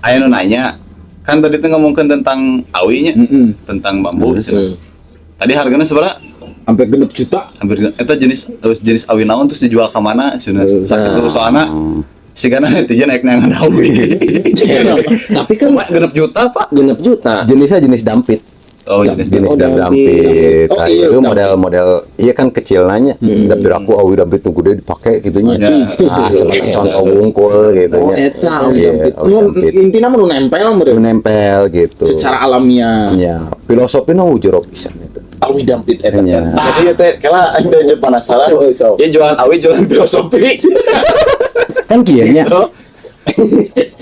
aya nu nanya kan tadi tuh ngomongin tentang awinya, tentang bambu. Tadi harganya seberapa? Sampai genep juta. Hampir eta jenis awi naon terus dijual ke mana cenah. Sakitu soalna sigana netizen naik nangan awi. Tapi kan genep juta, Pak. genep juta. Jenisnya jenis dampit. Oh, jenis Oh, dampit. Oh, Nah, iya, itu dampit. model iya kan kecil nanya. Tapi aku awi dampit tuh gede dipakai gitunya. Iya. Seperti contoh wungkul gitu Oh, nya. eta Iya, dampit. awi dampit. Intinya mau nempel meureun. Menempel gitu. Secara alamiah. Ya, filosofi nu jorok pisan itu. Awi dampit eta. Nya. Tapi ya teh kela aing teh penasaran. Ya jualan awi jualan filosofi. Kan kieu nya.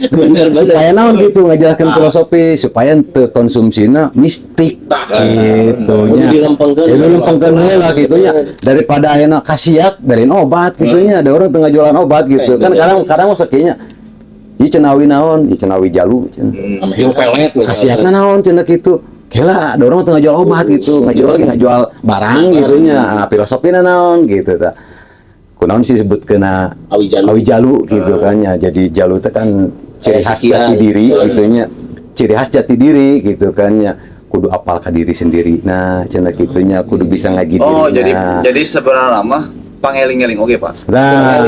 Bener Supaya naon gitu ngajelaskeun filosofi supaya teu konsumsina mistik gitu nya. dilempengkeun. Ya dilempengkeun heula gitu nya daripada ayeuna kasiat dari obat gitu nya ada orang tengah jualan obat gitu kan kadang masa kieu nya ieu cenah awi naon ieu cenah awi jalu cenah Jeung pelet kasiatna naon cenah kitu gila ada orang tengah jual obat gitu ngajual barang gitu nya filosofina naon gitu ta kunaon sih disebut kena Awi jalu. awi jalu gitu kan ya jadi jalu teh kan ciri khas jati diri gitu nya ciri khas jati diri gitu kan ya kudu apal ka diri sendiri nah cenah kitu nya kudu bisa ngaji Oh, dirinya. jadi sebenarnya mah pangeling-eling oke, Pak. Nah,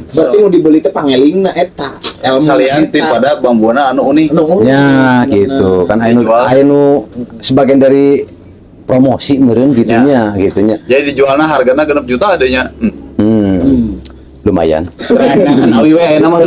Berarti mau dibeli teh pangelingna eta. Ilmu Salian ti pada bambuna anu unik. ya gitu kan anu sebagian dari promosi meureun gitunya gitunya Jadi dijualna hargana 6 juta adanya. lumayan Awi we enak mah.